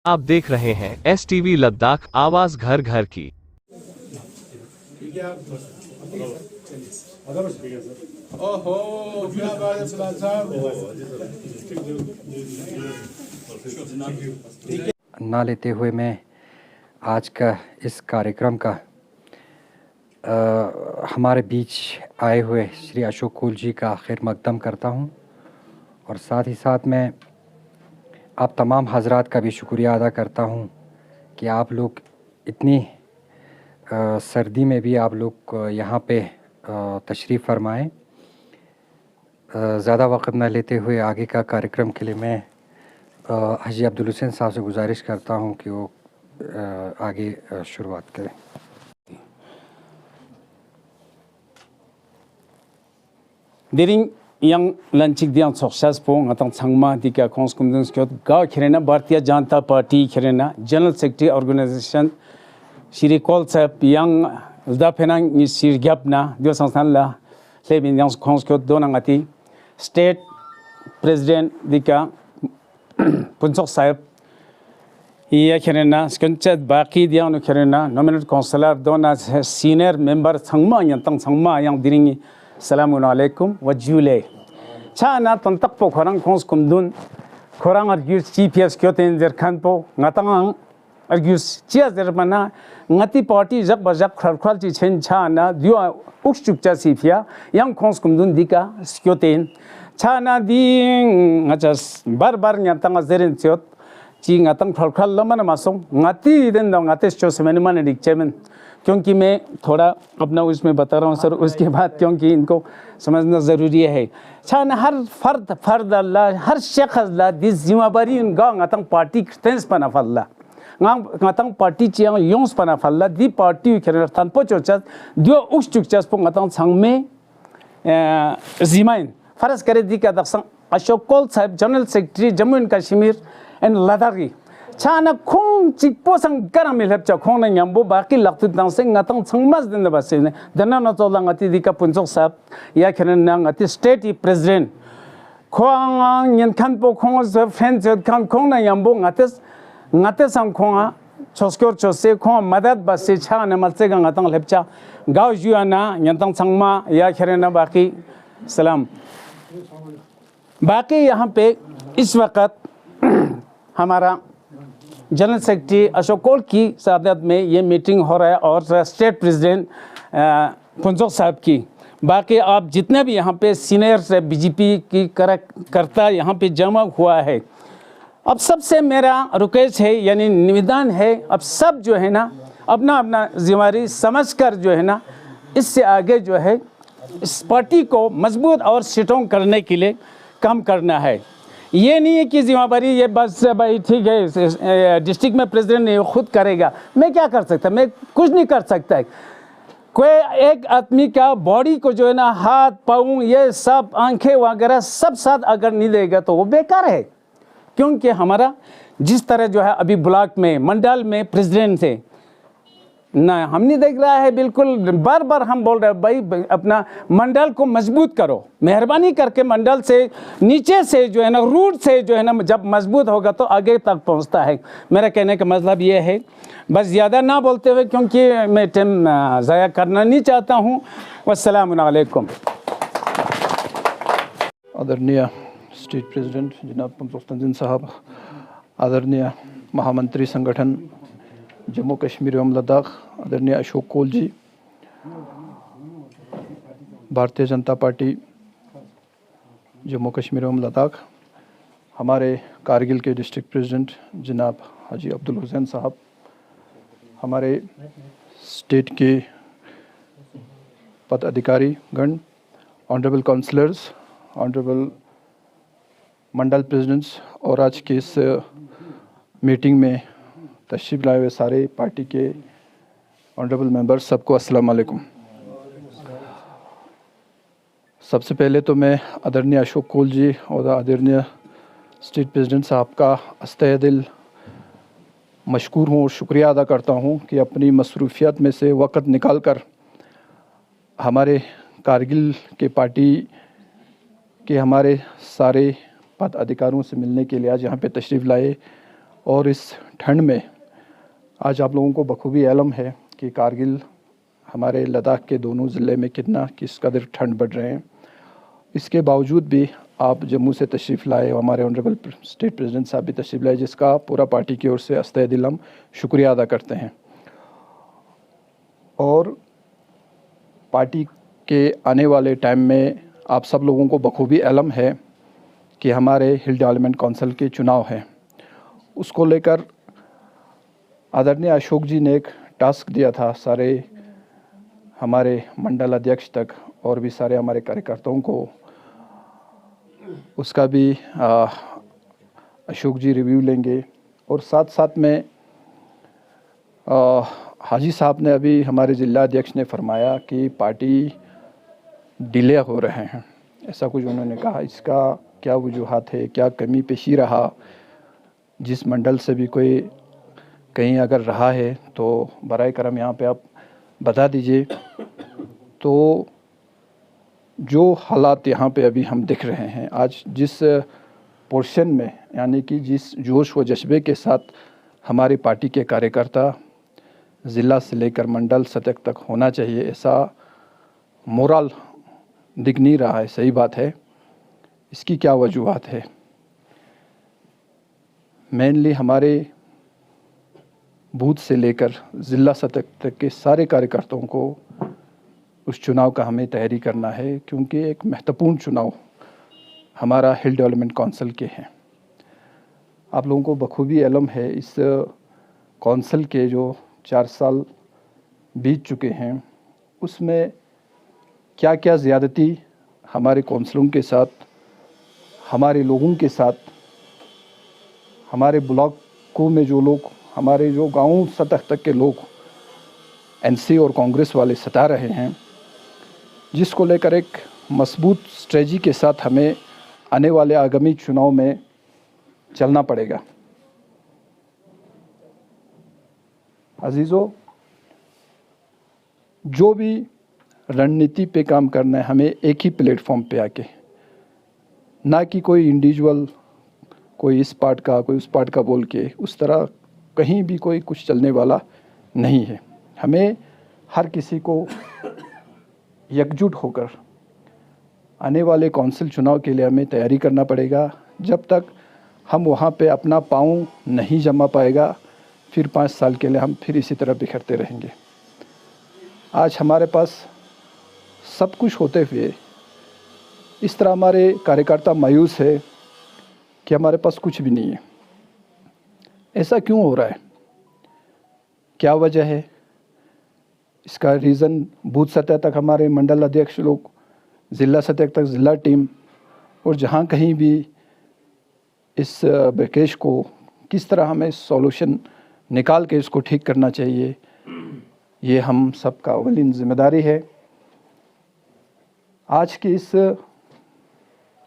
आप देख रहे हैं STV लद्दाख, आवाज घर घर की। ओहो, क्या बात है सलाम साहब। ना लेते हुए मैं आज का इस कार्यक्रम का हमारे बीच आए हुए श्री अशोक कूल जी का खैर मकदम करता हूं और साथ ही साथ मैं आप तमाम हजरात का भी शुक्रिया अदा करता हूं कि आप लोग इतनी सर्दी में भी आप लोग यहाँ पे तशरीफ़ फरमाएं। ज़्यादा वक्त न लेते हुए आगे का कार्यक्रम के लिए मैं हाजी अब्दुल हुसैन साहब से गुजारिश करता हूं कि वो आगे शुरुआत करें। Dering yang lancik diang sukses pong atang sangma dika kons kumdung skot ga khirena Bharatiya Janata Party khirena General Secretary Organization Shri Kol Sahab yang da phenang ni sir gyapna dio sansan la lebin yang kons skot donangati State President dika Punsok Sahab iya khirena skancha baki diang no khirena nominate councillor dona senior member sangma yang tang sangma yang diringi Assalamualaikum wajule. Chana tantak po korang kons kumdun korang argus GPS kyoten zerkan po ngatang argus chia zermana ngati party jak bajak kharkhal chi chen chana dua ukchukcha sifia yang kons kumdun dika kyoten chana ding ngajas bar nyatang zerin chiot chi ngatang kharkhal lamana masong ngati den dong ngate cho semene man dikchemen क्योंकि मैं थोड़ा अपना उसमें बता रहा हूँ sir उसके बाद क्योंकि इनको समझना ज़रूरी है छान हर फर्द अल्लाह हर शख्स अल्लाह दिस जिम्मेदारी उनका ngатang पार्टी क्रिस्टियंस पना फल्ला ngатang पार्टी चियांग योंस पना फल्ला दी पार्टी खेर थानपो चोचस दियो उस चुकचस पो ngатang संगमे जिमाइन फरस करे दी का दक्षंग अशोक कौल साहब general secretary Jammu and Kashmir and Ladakh Chana kong cikpo sang garam milap cha kong na nyambo baki laktu tang se ngatang sangmas den ba se ne dana na to lang ati dika Punsok Sahab ya khenen nang ati state president khong nyen khan po khong se friends kan kong na nyambo ngate sang khong choskor chose khong madad ba se cha na mal se ga ngatang lepcha gaw juana nyantang sangma ya khenen na baki सलाम बाकी यहाँ पे इस वक्त हमारा general secretary Ashok Kaul की सदारत में ये मीटिंग हो रहा है और स्टेट प्रेसिडेंट पुंसोक साहब की बाकी आप जितने भी यहाँ पे सीनियर बीजेपी की करता यहाँ पे जमा हुआ है अब सबसे मेरा रिक्वेस्ट है यानी निवेदन है अब सब जो है ना अपना अपना जिम्मेदारी समझकर जो है ना इससे आगे जो है इस पार्टी को मजबूत और स्ट्रॉन्ग करने के लिए काम करना है। ये नहीं है कि जिम्मेदारी ये बस भाई ठीक है डिस्ट्रिक्ट में प्रेसिडेंट ने खुद करेगा, मैं क्या कर सकता, मैं कुछ नहीं कर सकता है। कोई एक आदमी का बॉडी को जो है ना हाथ पाँव ये सब आंखें वगैरह सब साथ अगर नहीं देगा तो वो बेकार है, क्योंकि हमारा जिस तरह जो है अभी ब्लॉक में मंडल में प्रेसिडेंट थे ना हम नहीं देख रहा है। बिल्कुल बार बार हम बोल रहे हैं भाई अपना मंडल को मजबूत करो, मेहरबानी करके मंडल से नीचे से जो है ना रूट से जो है ना जब मजबूत होगा तो आगे तक पहुंचता है। मेरा कहने का मतलब ये है, बस ज़्यादा ना बोलते हुए क्योंकि मैं टाइम ज़ाया करना नहीं चाहता हूँ। वस्सलामु अलैकुम। आदरणीय स्टेट प्रेसिडेंट जनाब पुंसोक तंजीम साहब, आदरणीय महामंत्री संगठन जम्मू कश्मीर एवं लद्दाख आदरणीय अशोक कौल जी, भारतीय जनता पार्टी जम्मू कश्मीर एवं लद्दाख, हमारे कारगिल के डिस्ट्रिक्ट प्रेसिडेंट जनाब हाजी अब्दुल हुसैन साहब, हमारे स्टेट के पदाधिकारी गण, ऑनरेबल काउंसलर्स, ऑनरेबल मंडल प्रेसिडेंट्स और आज के इस मीटिंग में तशरीफ़ लाए हुए सारे पार्टी के ऑनरेबल मेंबर्स, सबको अस्सलाम वालेकुम। सबसे पहले तो मैं आदरणीय अशोक कौल जी और आदरणीय स्टेट प्रेसिडेंट साहब का अस्ते दिल मशकूर हूँ और शुक्रिया अदा करता हूँ कि अपनी मसरूफियत में से वक़्त निकाल कर हमारे कारगिल के पार्टी के हमारे सारे पदाधिकारियों से मिलने के लिए आज यहाँ पे तशरीफ़ लाए और इस ठंड में आज आप लोगों को बखूबी इल्म है कि कारगिल हमारे लद्दाख के दोनों ज़िले में किस कदर ठंड बढ़ रहे हैं। इसके बावजूद भी आप जम्मू से तशरीफ़ लाए, हमारे ऑनरेबल स्टेट प्रेसिडेंट साहब भी तशरीफ़ लाए, जिसका पूरा पार्टी की ओर से अस्ते दिल हम शुक्रिया अदा करते हैं। और पार्टी के आने वाले टाइम में आप सब लोगों को बखूबी इल्म है कि हमारे हिल डेवलपमेंट काउंसिल के चुनाव हैं। उसको लेकर आदरणीय अशोक जी ने एक टास्क दिया था सारे हमारे मंडल अध्यक्ष तक और भी सारे हमारे कार्यकर्ताओं को, उसका भी अशोक जी रिव्यू लेंगे। और साथ साथ में हाजी साहब ने अभी हमारे जिला अध्यक्ष ने फरमाया कि पार्टी डिले हो रहे हैं, ऐसा कुछ उन्होंने कहा। इसका क्या वजूहात है, क्या कमी पेशी रहा, जिस मंडल से भी कोई कहीं अगर रहा है तो बराए करम यहाँ पे आप बता दीजिए। तो जो हालात यहाँ पे अभी हम देख रहे हैं, आज जिस पोर्शन में यानी कि जिस जोश व जज्बे के साथ हमारी पार्टी के कार्यकर्ता ज़िला से लेकर मंडल सतह तक होना चाहिए, ऐसा मोरल दिख नहीं रहा है। सही बात है, इसकी क्या वजूहात है? मेनली हमारे बूथ से लेकर ज़िला सतह तक के सारे कार्यकर्ताओं को उस चुनाव का हमें तैयारी करना है, क्योंकि एक महत्वपूर्ण चुनाव हमारा हिल डेवलपमेंट काउंसिल के हैं। आप लोगों को बखूबी इल्म है इस काउंसिल के जो 4 साल बीत चुके हैं, उसमें क्या क्या ज़्यादती हमारे काउंसिलों के साथ, हमारे लोगों के साथ, हमारे ब्लॉकों में जो लोग, हमारे जो गांव सतह तक के लोग एनसी और कांग्रेस वाले सता रहे हैं, जिसको लेकर एक मजबूत स्ट्रेटजी के साथ हमें आने वाले आगामी चुनाव में चलना पड़ेगा। अजीज़ों, जो भी रणनीति पे काम करना है, हमें एक ही प्लेटफॉर्म पे आके, ना कि कोई इंडिविजुअल, कोई इस पार्ट का कोई उस पार्ट का बोल के, उस तरह कहीं भी कोई कुछ चलने वाला नहीं है। हमें हर किसी को एकजुट होकर आने वाले काउंसिल चुनाव के लिए हमें तैयारी करना पड़ेगा। जब तक हम वहाँ पे अपना पाँव नहीं जमा पाएगा, फिर 5 साल के लिए हम फिर इसी तरह बिखरते रहेंगे। आज हमारे पास सब कुछ होते हुए इस तरह हमारे कार्यकर्ता मायूस है कि हमारे पास कुछ भी नहीं है। ऐसा क्यों हो रहा है? क्या वजह है? इसका रीज़न बूथ सतह तक हमारे मंडल अध्यक्ष लोग, ज़िला सतह तक ज़िला टीम, और जहाँ कहीं भी इस ब्रेकेज को किस तरह हमें सॉल्यूशन निकाल के इसको ठीक करना चाहिए, ये हम सबका अवलीन जिम्मेदारी है। आज की इस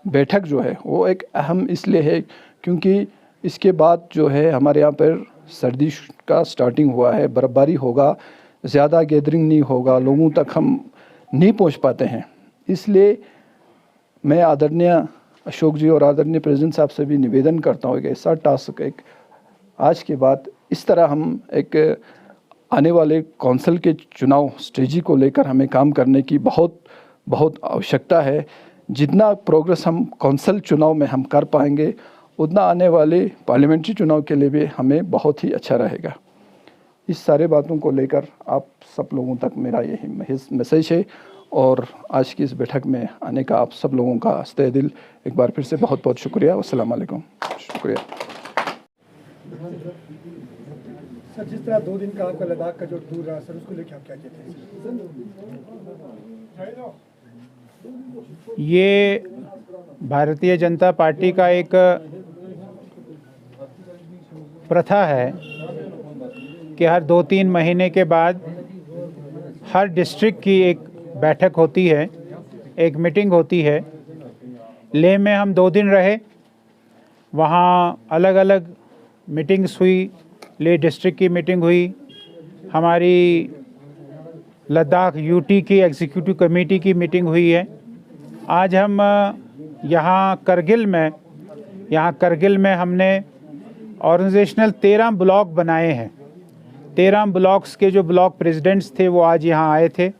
बैठक जो है वो एक अहम इसलिए है क्योंकि इसके बाद जो है हमारे यहाँ पर सर्दी का स्टार्टिंग हुआ है, बर्फबारी होगा, ज़्यादा गैदरिंग नहीं होगा, लोगों तक हम नहीं पहुँच पाते हैं। इसलिए मैं आदरणीय अशोक जी और आदरणीय प्रेसिडेंट साहब से भी निवेदन करता हूँ कि ऐसा टास्क एक आज के बाद इस तरह हम एक आने वाले काउंसिल के चुनाव स्ट्रेटजी को लेकर हमें काम करने की बहुत आवश्यकता है। जितना प्रोग्रेस हम काउंसिल चुनाव में हम कर पाएंगे, उतना आने वाले पार्लियामेंट्री चुनाव के लिए भी हमें बहुत ही अच्छा रहेगा। इस सारे बातों को लेकर आप सब लोगों तक मेरा यही मैसेज है, और आज की इस बैठक में आने का आप सब लोगों का अस्ते दिल एक बार फिर से बहुत शुक्रिया। अस्सलाम वालेकुम। शुक्रिया। सर, जिस तरह 2 दिन का आपका लद्दाख का जो टूर रहा सर, उसको लेकर आप क्या कहते हैं? ये भारतीय जनता पार्टी का एक प्रथा है कि हर 2-3 महीने के बाद हर डिस्ट्रिक्ट की एक बैठक होती है, एक मीटिंग होती है। लेह में हम 2 दिन रहे, वहाँ अलग अलग मीटिंग्स हुई। लेह डिस्ट्रिक्ट की मीटिंग हुई, हमारी लद्दाख यूटी की एग्जीक्यूटिव कमेटी की मीटिंग हुई है। आज हम यहाँ करगिल में हमने ऑर्गेनाइजेशनल 13 ब्लॉक बनाए हैं। 13 ब्लॉक्स के जो ब्लॉक प्रेसिडेंट्स थे वो आज यहाँ आए थे,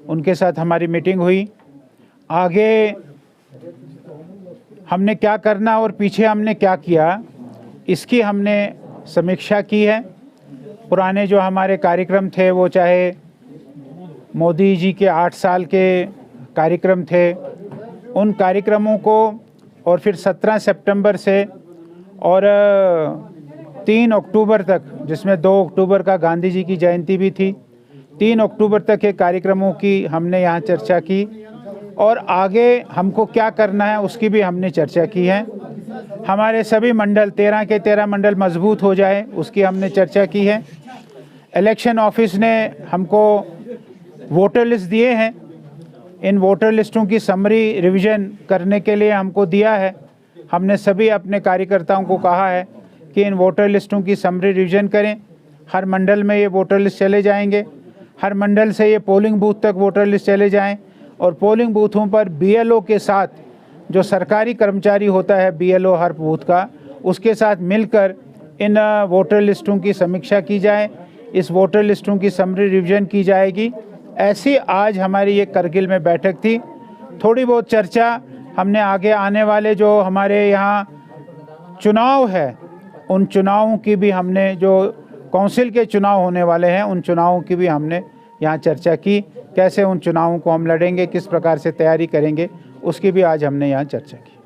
उनके साथ हमारी मीटिंग हुई। आगे हमने क्या करना और पीछे हमने क्या किया, इसकी हमने समीक्षा की है। पुराने जो हमारे कार्यक्रम थे, वो चाहे मोदी जी के 8 साल के कार्यक्रम थे, उन कार्यक्रमों को, और फिर 17 सितंबर से और 3 अक्टूबर तक, जिसमें 2 अक्टूबर का गांधी जी की जयंती भी थी, 3 अक्टूबर तक के कार्यक्रमों की हमने यहाँ चर्चा की, और आगे हमको क्या करना है उसकी भी हमने चर्चा की है। हमारे सभी मंडल 13 के 13 मंडल मजबूत हो जाए उसकी हमने चर्चा की है। इलेक्शन ऑफिस ने हमको वोटर लिस्ट दिए हैं, इन वोटर लिस्टों की समरी रिवीजन करने के लिए हमको दिया है। हमने सभी अपने कार्यकर्ताओं को कहा है कि इन वोटर लिस्टों की समरी रिवीजन करें। हर मंडल में ये वोटर लिस्ट चले जाएंगे, हर मंडल से ये पोलिंग बूथ तक वोटर लिस्ट चले जाएं, और पोलिंग बूथों पर BLO के साथ, जो सरकारी कर्मचारी होता है BLO हर बूथ का, उसके साथ मिलकर इन वोटर लिस्टों की समीक्षा की जाए, इस वोटर लिस्टों की समरी रिवीजन की जाएगी। ऐसी आज हमारी ये करगिल में बैठक थी। थोड़ी बहुत चर्चा हमने आगे आने वाले जो हमारे यहाँ चुनाव है, उन चुनावों की भी हमने, जो काउंसिल के चुनाव होने वाले हैं, उन चुनावों की भी हमने यहाँ चर्चा की। कैसे उन चुनावों को हम लड़ेंगे, किस प्रकार से तैयारी करेंगे, उसकी भी आज हमने यहाँ चर्चा की।